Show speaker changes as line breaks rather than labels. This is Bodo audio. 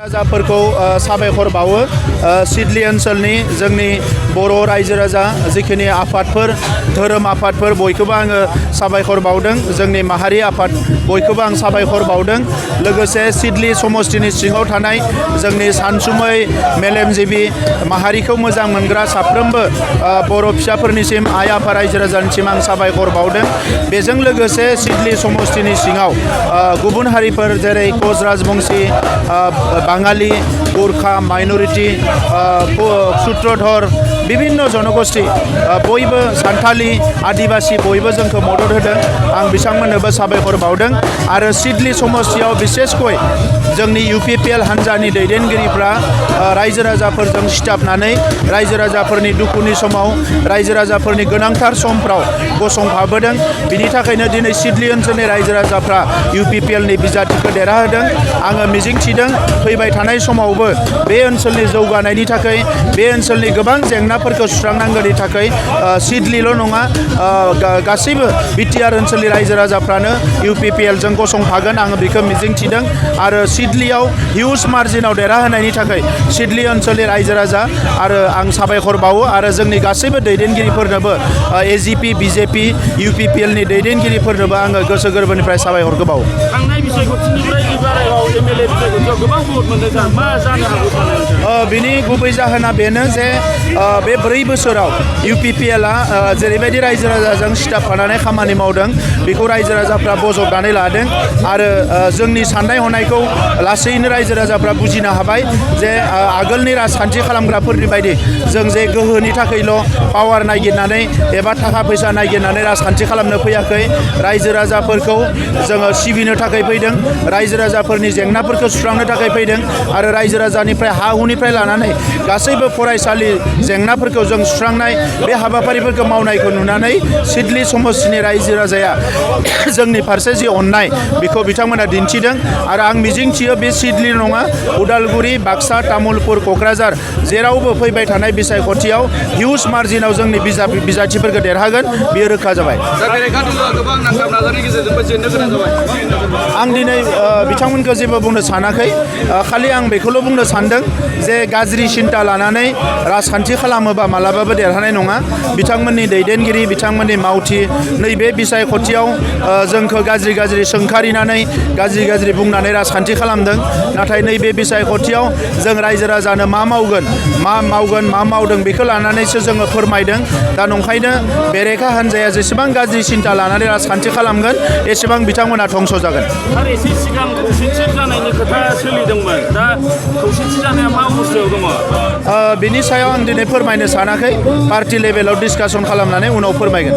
राजाफोरखौ साबायखर बावो सिडली ओनसोलनि जोंनि बर' रायजो राजा जिखिनि आफादफोर धोरोम आफादफोर बयखौबो आङो साबायखर बावदों जोंनि माहारि आफाद बयखौबो आं साबायखर बावदों लोगोसे सिडली समष्टिनि सिङाव थानाय जोंनि सानसुमै मेलेमजिबि माहारिखौ मोजां मोनग्रा साफ्रोमबो बर' फिसाफोरनिसिम आइ आफा रायजो राजानिसिम आं साबायखर बावदों बेजों लोगोसे सिडली समष्टिनि सिङाव गुबुन हारिफोर जेरै कच राजबंशी बाङाली गुरखा माइनरिटी सूत्रधर विभिन्न जनगोष्ठी बयबो सान्थाली आदिवासी बयबो जोंखौ मदद होदों आं बिथांमोननोबो साबायखर बावदों आरो सिडली समष्टियाव बिसेसकय जोंनि UPPL हान्जानि दैदेनगिरिफ्रा रायजो राजाफोरजों सिथाबनानै रायजो राजाफोरनि दुखुनि समाव रायजो राजाफोरनि गोनांथार समफ्राव गसंफाबोदों बिनि थाखायनो दिनै सिडली ओनसोलनि रायजो राजाफ्रा UPPLनि बिजाथिखौ देरहाहोदों आङो मिजिंथिदों फैबाय थानाय समावबो बे ओनसोलनि जौगानायनि थाखाय बे ओनसोलनि गोबां जेंनाफोरखौ सुस्रांनांगौनि थाखाय सिडलील' नङा गासैबो BTR ओनसोलनि रायजो राजाफ्रानो UPPL जों गसंफागोन आङो बेखौ मिजिंथिदों आरो सिडलीयाव हिउज मार्जिनाव देरहाहोनायनि थाखाय सिडली ओनसोलनि रायजो राजा आरो आं साबायखर बावो आरो जोंनि गासैबो दैदेनगिरिफोरनोबो AGP BJP UPPLनि दैदेनगिरिफोरनोबो आङो गोसो गोरबोनिफ्राय साबायखरखौ बावो
थांनाय बिसायख'थिनिफ्राय एबाराव MLA बिसायख'थियाव गोबां भट मोनदों मा जानो हागौ सानो
बिनि गुबै जाहोना बेनो जे बे 4 बोसोराव UPPLआ जेरैबायदि रायजो राजाजों सिथाबफानानै खामानि मावदों बेखौ रायजो राजाफ्रा बजबनानै लादों आरो जोंनि साननाय हनायखौ लासैनो रायजो राजाफ्रा बुजिनो हाबाय जे आगोलनि राजखान्थि खालामग्राफोरनि बायदि जों जे गोहोनि थाखायल' पावार नागिरनानै एबा थाखा फैसा नागिरनानै राजखान्थि खालामनो फैयाखै रायजो राजाफोरखौ जोङो सिबिनो थाखाय फैदों रायजो राजाफोरनि जेंनाफोरखौ सुस्रांनो थाखाय फैदों आरो रायजो राजानिफ्राय हा हुनिफ्राय लानानै गासैबो फरायसालि जेंनाफोरखौ जों सुस्रांनाय बे हाबाफारिफोरखौ मावनायखौ नुनानै सिडली समष्टिनि रायजो राजाया जोंनि फारसे जि अननाय बेखौ बिथांमोना दिन्थिदों आरो आं मिजिंथियो बे सिडली नङा उदालगुरि बाक्सा तामुलपुर क'क्राझार जेरावबो फैबाय थानाय बिसायख'थियाव हिउज मार्जिनाव जोंनि बिजाथिफोरखौ देरहागोन बेयो रोखा जाबाय आं दिनै बिथांमोनखौ जेबो बुंनो सानाखै खालि आं बेखौल' बुंनो सानदों जे गाज्रि सिन्ता लानानै राजखान्थि खालामोबा मालाबाबो देरहानाय नङा बिथांमोननि दैदेनगिरि बिथांमोननि मावथि नैबे बिसायख'थियाव जोंखौ गाज्रि सोंखारिनानै गाज्रि बुंनानै राजखान्थि खालामदों नाथाय नैबे बिसायख'थियाव जों रायजो राजानो मा मावदों बेखौ लानानैसो जोङो फोरमायदों दा नंखायनो बेरेखा हान्जाया जेसेबां गाज्रि सिन्ता लानानै राजखान्थि खालामगोन एसेबां बिथांमोना धंस जागोन
आरो एसे सिगां खौसेथि जानायनि खोथा सोलिदोंमोन दा खौसेथि जानाया मा अबस्थायाव दङ
बिनि सायाव आं दिनै फोरमायनो सानाखै पार्टी लेभेलाव डिसकासन खालामनानै उनाव फोरमायगोन